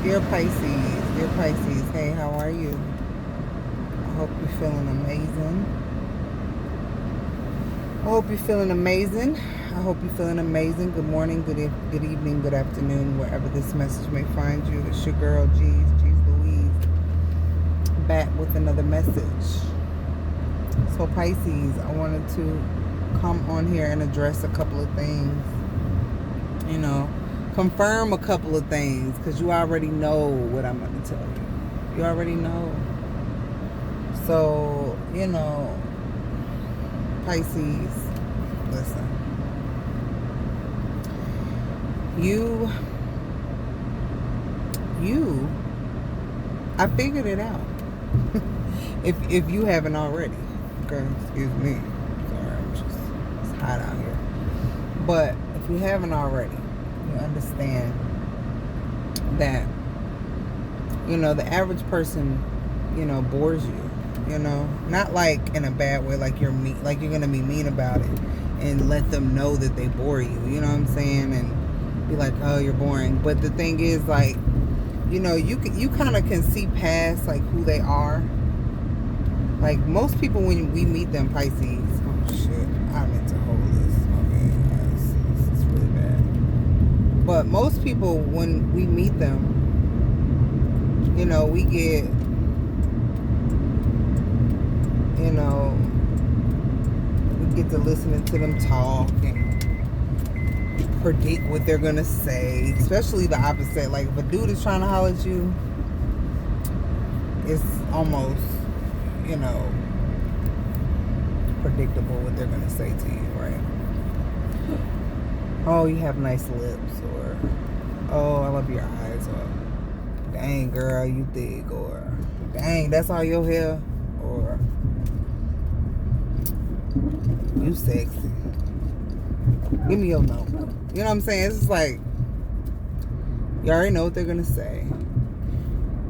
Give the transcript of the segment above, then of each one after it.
Dear Pisces, hey, how are you? I hope you're feeling amazing. I hope you're feeling amazing. Good morning, good evening, good afternoon, wherever this message may find you. It's your girl, G's Louise, back with another message. So Pisces, I wanted to come on here and address a couple of things. You know, confirm a couple of things, because you already know what I'm going to tell you. You already know. So, you know, Pisces, listen. I figured it out. if you haven't already. Okay, excuse me. Sorry, it's hot out here. But if you haven't already, you understand that, you know, the average person, you know, bores you. You know, not like in a bad way, like you're mean, like you're gonna be mean about it and let them know that they bore you. You know what I'm saying? And be like, oh, you're boring. But the thing is, like, you know, you kind of can see past like who they are. Like most people, when we meet them, Pisces. Oh shit, I meant to hold this. Okay, this is really bad. But most people, when we meet them, you know, we get, you know, we get to listening to them talk and predict what they're gonna say, especially the opposite. Like if a dude is trying to holler at you, it's almost, you know, predictable what they're gonna say to you, right? Oh, you have nice lips, or oh, I love your eyes, or dang girl, you thick, or dang, that's all your hair, or you sexy. Give me your number. You know what I'm saying? It's just like, you already know what they're gonna say.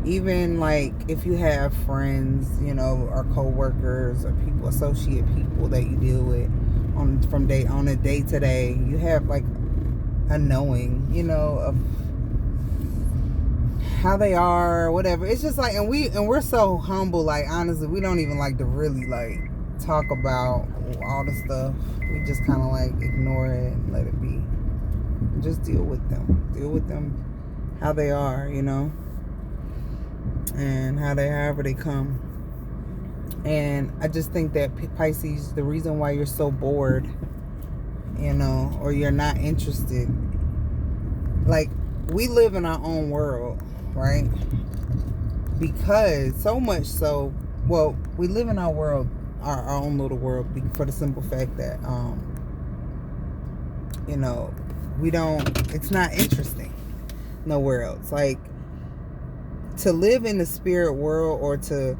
Even like if you have friends, you know, or co-workers or people, associate people that you deal with on a day to day, you have like a knowing, you know, of how they are, or whatever. It's just like, and we're so humble. Like honestly, we don't even like to really like talk about all the stuff. We just kind of like ignore it and let it be. Just deal with them how they are, you know, and however they come. And I just think that Pisces, the reason why you're so bored, you know, or you're not interested, like we live in our own world, right? Because so much so, well, we live in our world, our own little world, for the simple fact that you know, it's not interesting nowhere else. Like to live in the spirit world, or to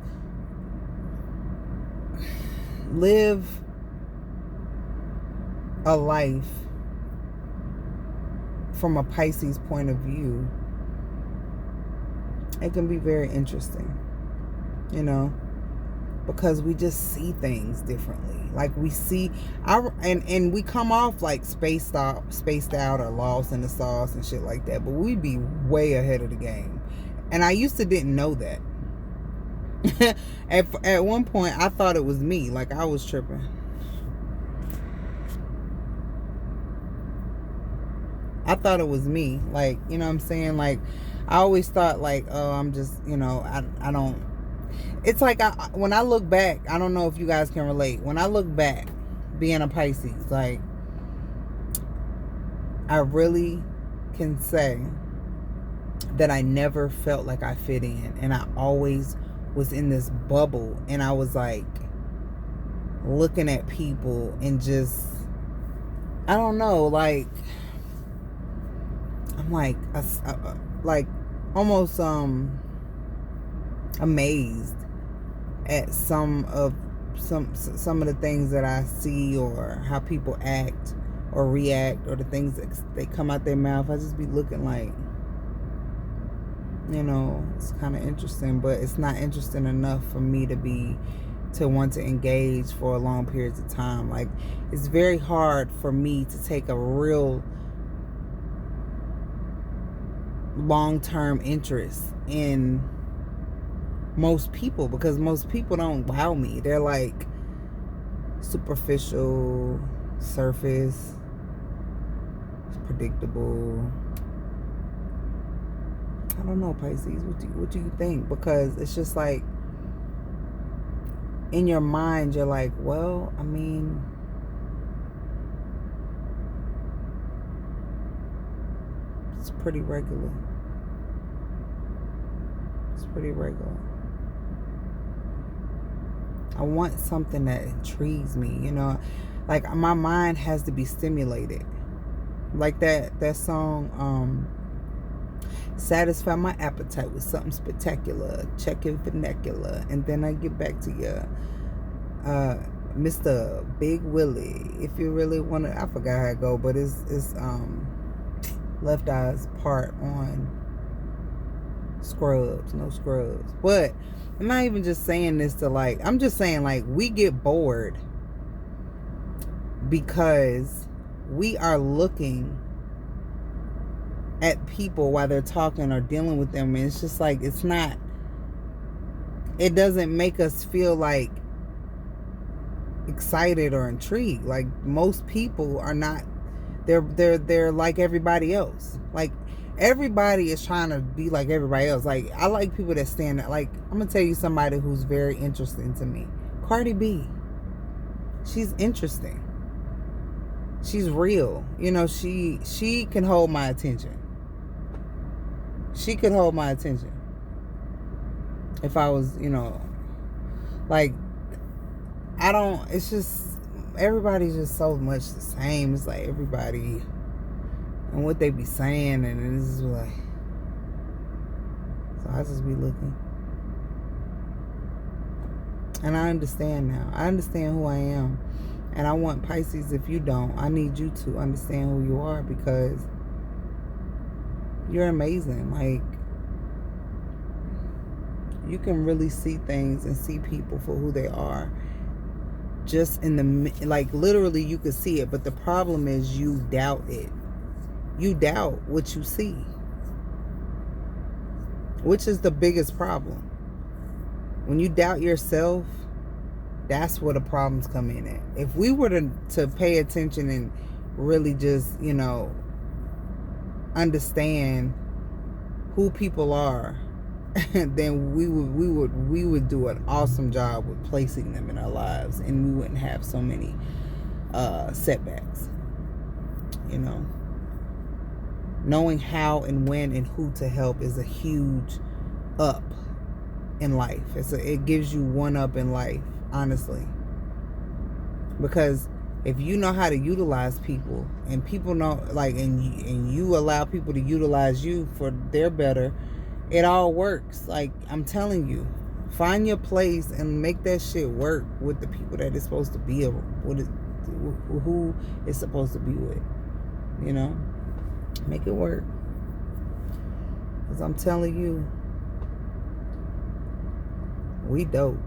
live a life from a Pisces point of view, it can be very interesting, you know, because we just see things differently. Like we see and we come off like spaced out or lost in the sauce and shit like that, but we be way ahead of the game. And I used to didn't know that. At one point I thought it was me, like I was tripping. I thought it was me, like, you know what I'm saying? Like I always thought like, oh, I'm just, you know, I don't. It's like when I look back, I don't know if you guys can relate. When I look back, being a Pisces, like I really can say that I never felt like I fit in, and I always was in this bubble, and I was like looking at people and just, I don't know, like I'm like almost amazed at some of the things that I see, or how people act or react, or the things that they come out their mouth. I just be looking like, you know, it's kind of interesting, but it's not interesting enough for me to want to engage for long periods of time. Like it's very hard for me to take a real long-term interest in most people, because most people don't wow me. They're like superficial, surface, predictable. I don't know, Pisces. What do you think? Because it's just like, in your mind, you're like, well, I mean, it's pretty regular. It's pretty regular. I want something that intrigues me, you know? Like, my mind has to be stimulated. Like that song, satisfy my appetite with something spectacular, checking vernacular, and then I get back to you. Mr. Big Willie, if you really want to, I forgot how it go, but it's Left Eye's part on Scrubs, no Scrubs. But I'm not even just saying this to like, I'm just saying like, we get bored because we are looking at people while they're talking or dealing with them, and it's just like, it's not, it doesn't make us feel like excited or intrigued. Like, most people are not, they're like everybody else. Like, everybody is trying to be like everybody else. Like, I like people that stand out. Like, I'm gonna tell you somebody who's very interesting to me. Cardi B. She's interesting. She's real. You know, she can hold my attention. She could hold my attention. If I was, you know, like, I don't, it's just, everybody's just so much the same. It's like everybody and what they be saying, and it's just like, so I just be looking. And I understand now. I understand who I am. And I want, Pisces, if you don't, I need you to understand who you are, because you're amazing. Like, you can really see things and see people for who they are. Just in the, like, literally you could see it. But the problem is you doubt it. You doubt what you see, which is the biggest problem. When you doubt yourself, that's where the problems come in at. If we were to pay attention and really just, you know, understand who people are, then we would do an awesome job with placing them in our lives, and we wouldn't have so many setbacks. You know, knowing how and when and who to help is a huge up in life. It gives you one up in life, honestly, because if you know how to utilize people, and people know, like, and you allow people to utilize you for their better, it all works. Like, I'm telling you, find your place and make that shit work with the people that it's supposed to be, who it's supposed to be with. You know, make it work. Because I'm telling you, we dope.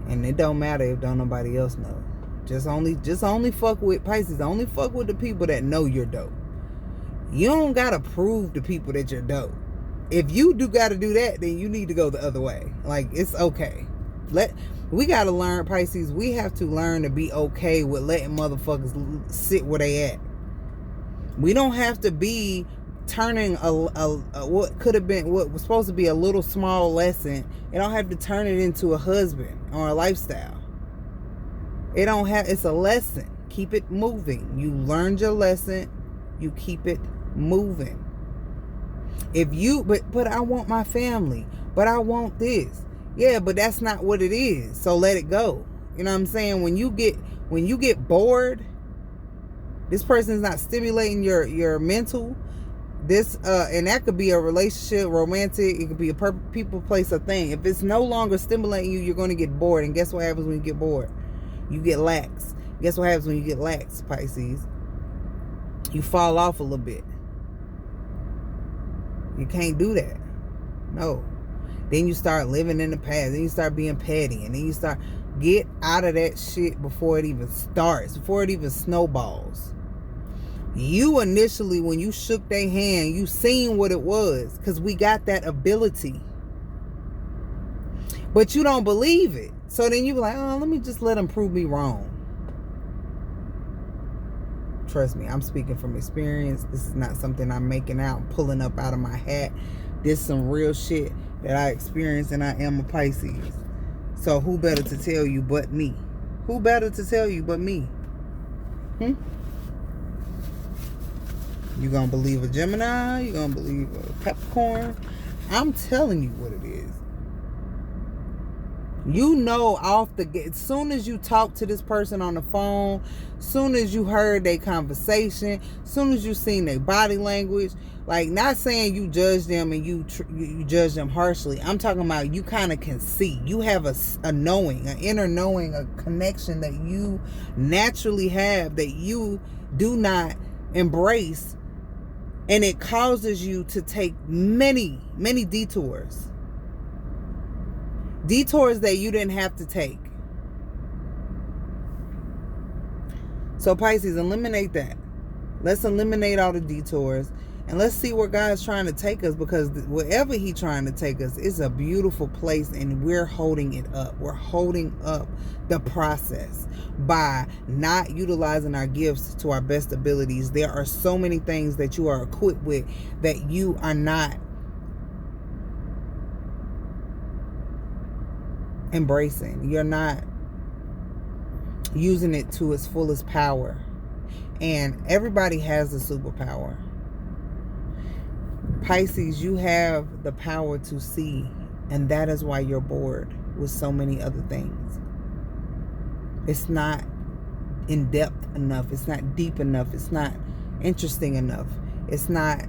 And it don't matter if don't nobody else know. Just only fuck with, Pisces. Only fuck with the people that know you're dope. You don't gotta prove to people that you're dope. If you do gotta do that, then you need to go the other way. Like, it's okay. We gotta learn, Pisces. We have to learn to be okay with letting motherfuckers sit where they at. We don't have to be turning a what could have been, what was supposed to be a little small lesson. You don't have to turn it into a husband or a lifestyle. It's a lesson. Keep it moving. You learned your lesson. You keep it moving. If you, but I want my family, but I want this. Yeah, but that's not what it is. So let it go. You know what I'm saying? When you get bored, this person's not stimulating your mental. This and that could be a relationship, romantic. It could be a people, place, or thing. If it's no longer stimulating you, you're going to get bored. And guess what happens when you get bored? You get lax. Guess what happens when you get lax, Pisces? You fall off a little bit. You can't do that. No. Then you start living in the past. Then you start being petty. And then you start, get out of that shit before it even starts. Before it even snowballs. You initially, when you shook their hand, you seen what it was, because we got that ability. But you don't believe it. So then you be like, oh, let me just let them prove me wrong. Trust me, I'm speaking from experience. This is not something I'm making out, pulling up out of my hat. This is some real shit that I experienced, and I am a Pisces. So who better to tell you but me? Who better to tell you but me? You gonna believe a Gemini? You gonna believe a Capricorn? I'm telling you what it is. You know off the gate, as soon as you talk to this person on the phone, soon as you heard their conversation, soon as you seen their body language, like, not saying you judge them and you judge them harshly. I'm talking about you kind of can see. You have a knowing, an inner knowing, a connection that you naturally have that you do not embrace. And it causes you to take many, many detours. Detours that you didn't have to take. So Pisces, eliminate that. Let's eliminate all the detours. And let's see where God's trying to take us, because wherever He's trying to take us is a beautiful place, and we're holding it up. We're holding up the process by not utilizing our gifts to our best abilities. There are so many things that you are equipped with that you are not embracing. You're not using it to its fullest power. And everybody has a superpower. Pisces, you have the power to see, and that is why you're bored with so many other things. It's not in depth enough. It's not deep enough. It's not interesting enough. It's not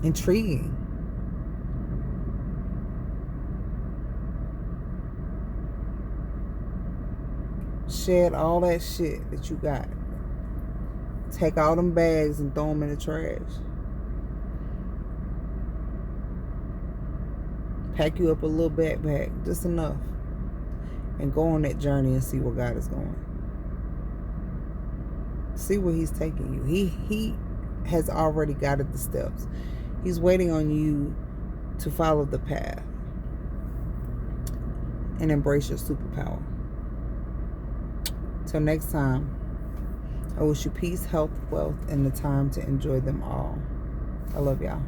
intriguing. Shed all that shit that you got. Take all them bags and throw them in the trash. Pack you up a little backpack, just enough, and go on that journey and see where God is going. See where He's taking you. He has already guided the steps. He's waiting on you to follow the path and embrace your superpower. Till next time, I wish you peace, health, wealth, and the time to enjoy them all. I love y'all.